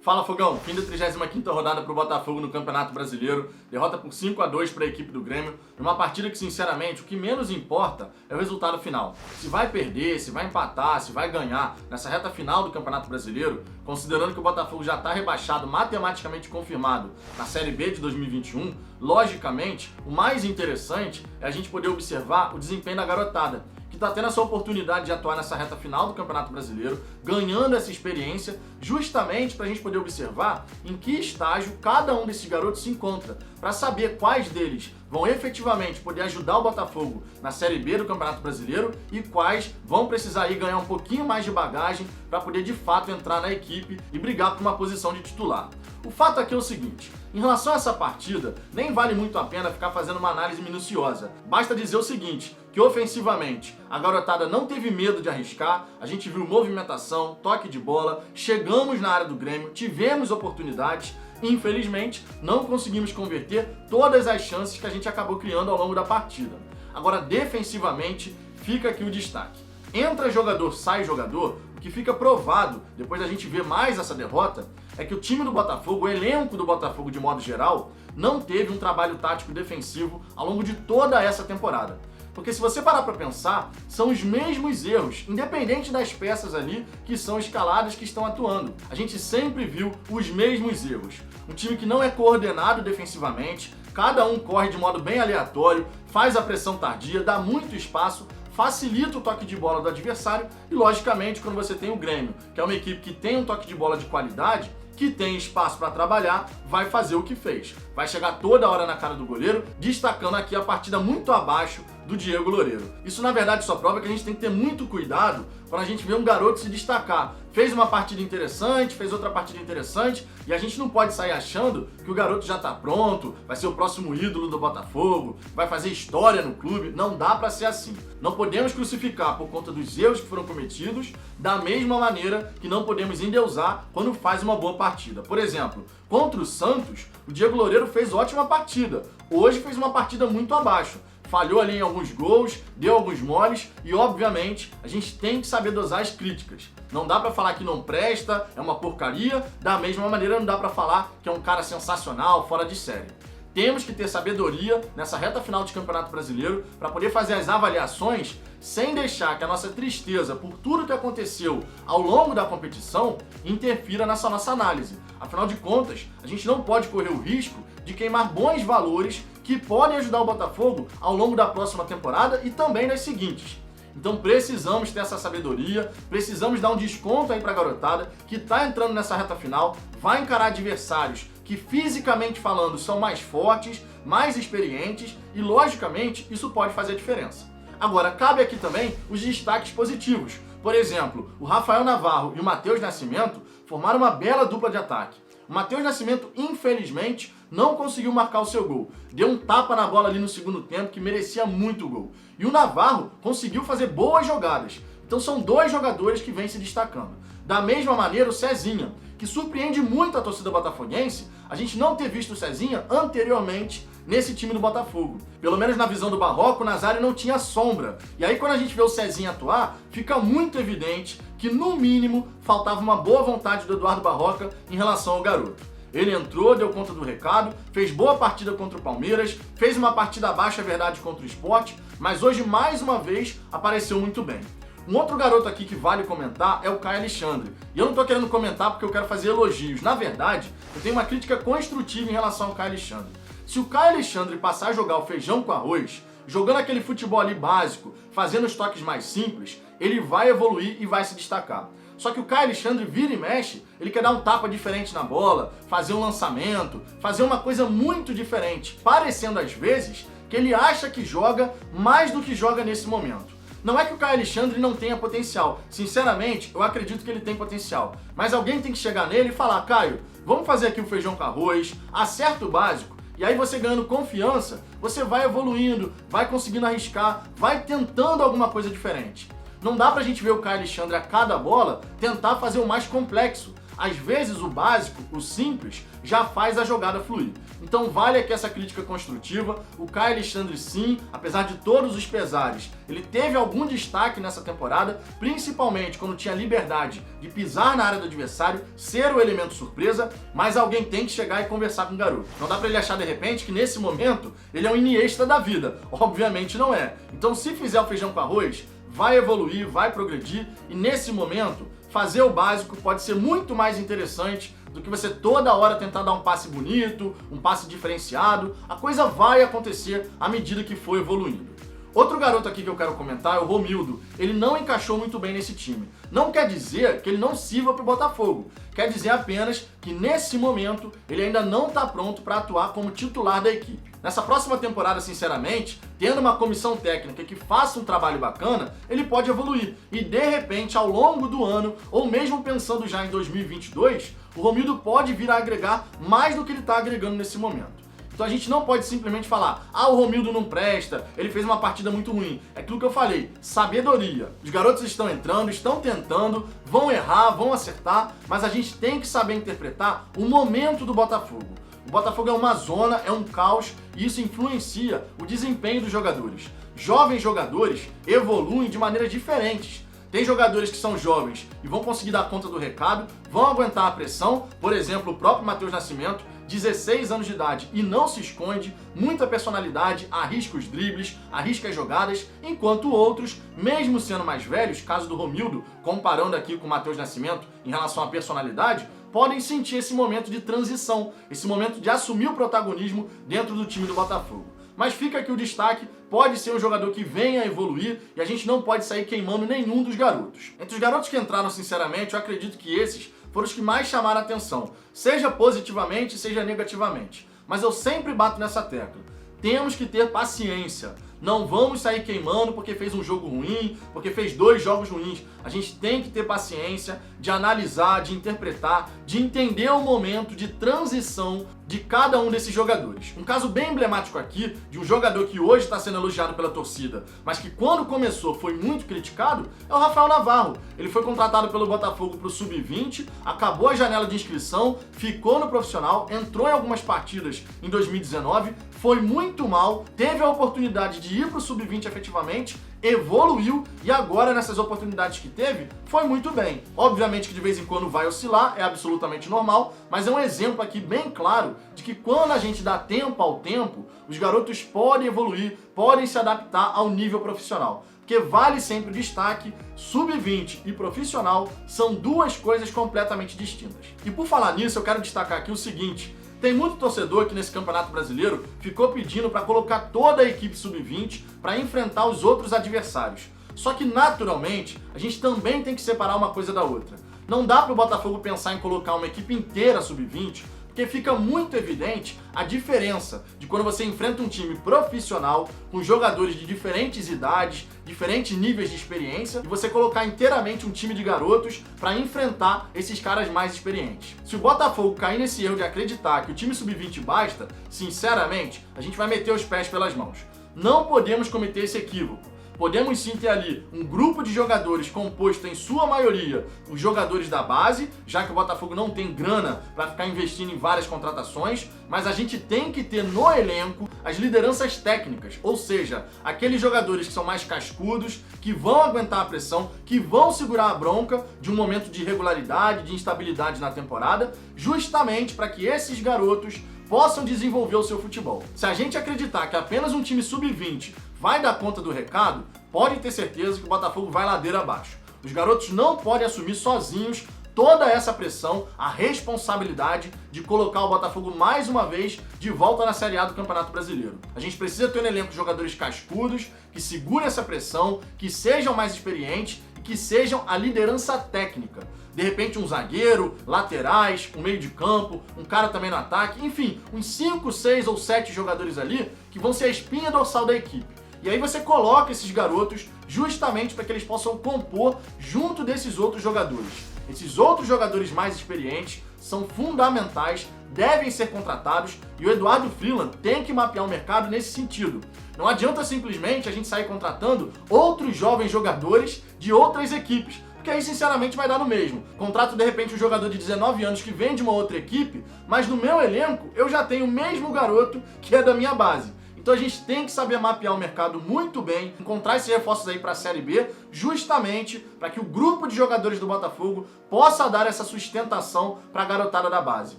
Fala, Fogão! Fim da 35ª rodada para o Botafogo no Campeonato Brasileiro. Derrota por 5-2 para a equipe do Grêmio. Numa partida que, sinceramente, o que menos importa é o resultado final. Se vai perder, se vai empatar, se vai ganhar nessa reta final do Campeonato Brasileiro, considerando que o Botafogo já está rebaixado, matematicamente confirmado, na Série B de 2021, logicamente, o mais interessante é a gente poder observar o desempenho da garotada, que está tendo essa oportunidade de atuar nessa reta final do Campeonato Brasileiro, ganhando essa experiência, justamente para a gente poder observar em que estágio cada um desses garotos se encontra, para saber quais deles vão efetivamente poder ajudar o Botafogo na Série B do Campeonato Brasileiro e quais vão precisar ir ganhar um pouquinho mais de bagagem para poder de fato entrar na equipe e brigar por uma posição de titular. O fato aqui é o seguinte: em relação a essa partida, nem vale muito a pena ficar fazendo uma análise minuciosa. Basta dizer o seguinte, que ofensivamente a garotada não teve medo de arriscar, a gente viu movimentação, toque de bola, chegamos na área do Grêmio, tivemos oportunidades, infelizmente não conseguimos converter todas as chances que a gente acabou criando ao longo da partida. Agora, defensivamente, fica aqui o destaque. Entra jogador, sai jogador, o que fica provado, depois da gente ver mais essa derrota, é que o time do Botafogo, o elenco do Botafogo de modo geral, não teve um trabalho tático defensivo ao longo de toda essa temporada. Porque se você parar para pensar, são os mesmos erros, independente das peças ali que são escaladas, que estão atuando. A gente sempre viu os mesmos erros. Um time que não é coordenado defensivamente, cada um corre de modo bem aleatório, faz a pressão tardia, dá muito espaço, facilita o toque de bola do adversário e, logicamente, quando você tem o Grêmio, que é uma equipe que tem um toque de bola de qualidade, que tem espaço para trabalhar, vai fazer o que fez. Vai chegar toda hora na cara do goleiro, destacando aqui a partida muito abaixo do Diego Loureiro. Isso, na verdade, só prova que a gente tem que ter muito cuidado quando a gente vê um garoto se destacar. Fez uma partida interessante, fez outra partida interessante, e a gente não pode sair achando que o garoto já está pronto, vai ser o próximo ídolo do Botafogo, vai fazer história no clube. Não dá para ser assim. Não podemos crucificar por conta dos erros que foram cometidos, da mesma maneira que não podemos endeusar quando faz uma boa partida. Por exemplo, contra o Santos, o Diego Loureiro fez ótima partida. Hoje fez uma partida muito abaixo. Falhou ali em alguns gols, deu alguns moles e, obviamente, a gente tem que saber dosar as críticas. Não dá pra falar que não presta, é uma porcaria, da mesma maneira não dá pra falar que é um cara sensacional, fora de série. Temos que ter sabedoria nessa reta final de Campeonato Brasileiro para poder fazer as avaliações sem deixar que a nossa tristeza por tudo que aconteceu ao longo da competição interfira nessa nossa análise. Afinal de contas, a gente não pode correr o risco de queimar bons valores que podem ajudar o Botafogo ao longo da próxima temporada e também nas seguintes. Então precisamos ter essa sabedoria, precisamos dar um desconto aí pra garotada que tá entrando nessa reta final, vai encarar adversários que fisicamente falando são mais fortes, mais experientes e logicamente isso pode fazer diferença. Agora, cabe aqui também os destaques positivos. Por exemplo, o Rafael Navarro e o Matheus Nascimento formaram uma bela dupla de ataque. O Matheus Nascimento, infelizmente, não conseguiu marcar o seu gol. Deu um tapa na bola ali no segundo tempo que merecia muito gol. E o Navarro conseguiu fazer boas jogadas. Então são dois jogadores que vêm se destacando. Da mesma maneira, o Cezinha, que surpreende muito a torcida botafoguense, a gente não ter visto o Cezinha anteriormente nesse time do Botafogo. Pelo menos na visão do Barroco, o Nazário não tinha sombra. E aí quando a gente vê o Cezinha atuar, fica muito evidente que no mínimo faltava uma boa vontade do Eduardo Barroca em relação ao garoto. Ele entrou, deu conta do recado, fez boa partida contra o Palmeiras, fez uma partida abaixo, é verdade, contra o Sport, mas hoje mais uma vez apareceu muito bem. Um outro garoto aqui que vale comentar é o Caio Alexandre. E eu não tô querendo comentar porque eu quero fazer elogios. Na verdade, eu tenho uma crítica construtiva em relação ao Caio Alexandre. Se o Caio Alexandre passar a jogar o feijão com arroz, jogando aquele futebol ali básico, fazendo os toques mais simples, ele vai evoluir e vai se destacar. Só que o Caio Alexandre vira e mexe, ele quer dar um tapa diferente na bola, fazer um lançamento, fazer uma coisa muito diferente, parecendo às vezes que ele acha que joga mais do que joga nesse momento. Não é que o Caio Alexandre não tenha potencial. Sinceramente, eu acredito que ele tem potencial. Mas alguém tem que chegar nele e falar: Caio, vamos fazer aqui o feijão com arroz, acerta o básico. E aí você ganhando confiança, você vai evoluindo, vai conseguindo arriscar, vai tentando alguma coisa diferente. Não dá pra gente ver o Caio Alexandre a cada bola tentar fazer o mais complexo. Às vezes o básico, o simples, já faz a jogada fluir. Então vale aqui essa crítica construtiva. O Caio Alexandre, sim, apesar de todos os pesares, ele teve algum destaque nessa temporada, principalmente quando tinha liberdade de pisar na área do adversário, ser o elemento surpresa, mas alguém tem que chegar e conversar com o garoto. Não dá pra ele achar de repente que nesse momento ele é um Iniesta da vida. Obviamente não é. Então se fizer o feijão com arroz, vai evoluir, vai progredir, e nesse momento fazer o básico pode ser muito mais interessante do que você toda hora tentar dar um passe bonito, um passe diferenciado. A coisa vai acontecer à medida que for evoluindo. Outro garoto aqui que eu quero comentar é o Romildo. Ele não encaixou muito bem nesse time. Não quer dizer que ele não sirva para o Botafogo. Quer dizer apenas que nesse momento ele ainda não está pronto para atuar como titular da equipe. Nessa próxima temporada, sinceramente, tendo uma comissão técnica que faça um trabalho bacana, ele pode evoluir. E de repente, ao longo do ano, ou mesmo pensando já em 2022, o Romildo pode vir a agregar mais do que ele está agregando nesse momento. Então a gente não pode simplesmente falar, o Romildo não presta, ele fez uma partida muito ruim. É aquilo que eu falei, sabedoria. Os garotos estão entrando, estão tentando, vão errar, vão acertar, mas a gente tem que saber interpretar o momento do Botafogo. O Botafogo é uma zona, é um caos, e isso influencia o desempenho dos jogadores. Jovens jogadores evoluem de maneiras diferentes. Tem jogadores que são jovens e vão conseguir dar conta do recado, vão aguentar a pressão, por exemplo, o próprio Matheus Nascimento, 16 anos de idade e não se esconde, muita personalidade, arrisca os dribles, arrisca as jogadas, enquanto outros, mesmo sendo mais velhos, caso do Romildo, comparando aqui com o Matheus Nascimento em relação à personalidade, podem sentir esse momento de transição, esse momento de assumir o protagonismo dentro do time do Botafogo. Mas fica aqui o destaque, pode ser um jogador que venha a evoluir e a gente não pode sair queimando nenhum dos garotos. Entre os garotos que entraram, sinceramente, eu acredito que esses foram os que mais chamaram a atenção, seja positivamente, seja negativamente. Mas eu sempre bato nessa tecla. Temos que ter paciência. Não vamos sair queimando porque fez um jogo ruim, porque fez 2 jogos ruins. A gente tem que ter paciência de analisar, de interpretar, de entender o momento de transição de cada um desses jogadores. Um caso bem emblemático aqui, de um jogador que hoje está sendo elogiado pela torcida, mas que quando começou foi muito criticado, é o Rafael Navarro. Ele foi contratado pelo Botafogo para o Sub-20, acabou a janela de inscrição, ficou no profissional, entrou em algumas partidas em 2019, foi muito mal, teve a oportunidade de ir para o Sub-20 efetivamente, evoluiu e agora nessas oportunidades que teve, foi muito bem. Obviamente que de vez em quando vai oscilar, é absolutamente normal, mas é um exemplo aqui bem claro de que quando a gente dá tempo ao tempo, os garotos podem evoluir, podem se adaptar ao nível profissional. Porque vale sempre o destaque, Sub-20 e profissional são 2 coisas completamente distintas. E por falar nisso, eu quero destacar aqui o seguinte: tem muito torcedor que nesse Campeonato Brasileiro ficou pedindo para colocar toda a equipe Sub-20 para enfrentar os outros adversários. Só que, naturalmente, a gente também tem que separar uma coisa da outra. Não dá para o Botafogo pensar em colocar uma equipe inteira Sub-20, porque fica muito evidente a diferença de quando você enfrenta um time profissional, com jogadores de diferentes idades, diferentes níveis de experiência, e você colocar inteiramente um time de garotos para enfrentar esses caras mais experientes. Se o Botafogo cair nesse erro de acreditar que o time Sub-20 basta, sinceramente, a gente vai meter os pés pelas mãos. Não podemos cometer esse equívoco. Podemos sim ter ali um grupo de jogadores composto em sua maioria os jogadores da base, já que o Botafogo não tem grana para ficar investindo em várias contratações, mas a gente tem que ter no elenco as lideranças técnicas, ou seja, aqueles jogadores que são mais cascudos, que vão aguentar a pressão, que vão segurar a bronca de um momento de irregularidade, de instabilidade na temporada, justamente para que esses garotos possam desenvolver o seu futebol. Se a gente acreditar que apenas um time Sub-20 vai dar conta do recado, pode ter certeza que o Botafogo vai ladeira abaixo. Os garotos não podem assumir sozinhos toda essa pressão, a responsabilidade de colocar o Botafogo mais uma vez de volta na Série A do Campeonato Brasileiro. A gente precisa ter no elenco jogadores cascudos, que segurem essa pressão, que sejam mais experientes e que sejam a liderança técnica. De repente um zagueiro, laterais, um meio de campo, um cara também no ataque, enfim, uns 5, 6 ou 7 jogadores ali que vão ser a espinha dorsal da equipe. E aí você coloca esses garotos justamente para que eles possam compor junto desses outros jogadores. Esses outros jogadores mais experientes são fundamentais, devem ser contratados e o Eduardo Freeland tem que mapear o mercado nesse sentido. Não adianta simplesmente a gente sair contratando outros jovens jogadores de outras equipes, porque aí sinceramente vai dar no mesmo. Contrato de repente um jogador de 19 anos que vem de uma outra equipe, mas no meu elenco eu já tenho o mesmo garoto que é da minha base. Então a gente tem que saber mapear o mercado muito bem, encontrar esses reforços aí para a Série B, justamente para que o grupo de jogadores do Botafogo possa dar essa sustentação para a garotada da base.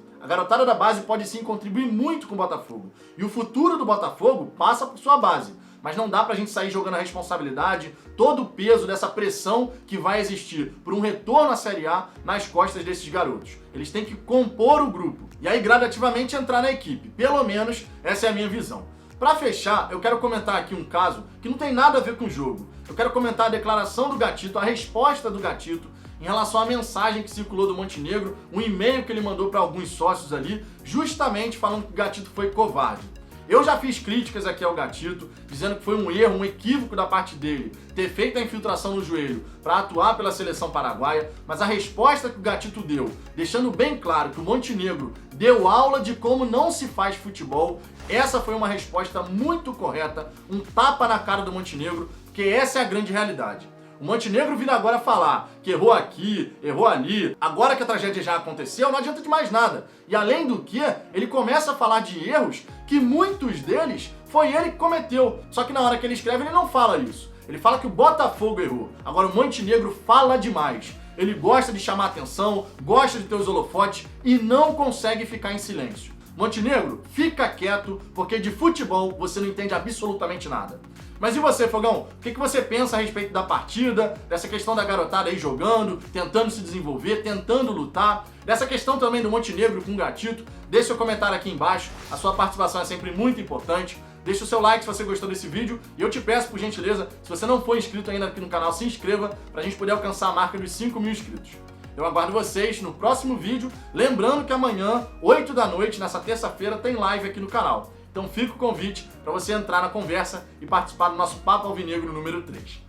A garotada da base pode sim contribuir muito com o Botafogo. E o futuro do Botafogo passa por sua base. Mas não dá pra gente sair jogando a responsabilidade, todo o peso dessa pressão que vai existir por um retorno à Série A nas costas desses garotos. Eles têm que compor o grupo e aí gradativamente entrar na equipe. Pelo menos essa é a minha visão. Pra fechar, eu quero comentar aqui um caso que não tem nada a ver com o jogo. Eu quero comentar a declaração do Gatito, a resposta do Gatito em relação à mensagem que circulou do Montenegro, um e-mail que ele mandou para alguns sócios ali, justamente falando que o Gatito foi covarde. Eu já fiz críticas aqui ao Gatito, dizendo que foi um erro, um equívoco da parte dele ter feito a infiltração no joelho para atuar pela seleção paraguaia, mas a resposta que o Gatito deu, deixando bem claro que o Montenegro deu aula de como não se faz futebol, essa foi uma resposta muito correta, um tapa na cara do Montenegro, porque essa é a grande realidade. O Montenegro vindo agora falar que errou aqui, errou ali, agora que a tragédia já aconteceu, não adianta de mais nada. E além do que, ele começa a falar de erros que muitos deles foi ele que cometeu. Só que na hora que ele escreve, ele não fala isso. Ele fala que o Botafogo errou. Agora o Montenegro fala demais. Ele gosta de chamar atenção, gosta de ter os holofotes e não consegue ficar em silêncio. Montenegro, fica quieto, porque de futebol você não entende absolutamente nada. Mas e você, Fogão? O que você pensa a respeito da partida, dessa questão da garotada aí jogando, tentando se desenvolver, tentando lutar, dessa questão também do Montenegro com o Gatito? Deixe seu comentário aqui embaixo, a sua participação é sempre muito importante. Deixe o seu like se você gostou desse vídeo e eu te peço, por gentileza, se você não for inscrito ainda aqui no canal, se inscreva pra gente poder alcançar a marca dos 5.000 inscritos. Eu aguardo vocês no próximo vídeo, lembrando que amanhã, 8 da noite, nessa terça-feira, tem live aqui no canal. Então fica o convite para você entrar na conversa e participar do nosso Papo Alvinegro número 3.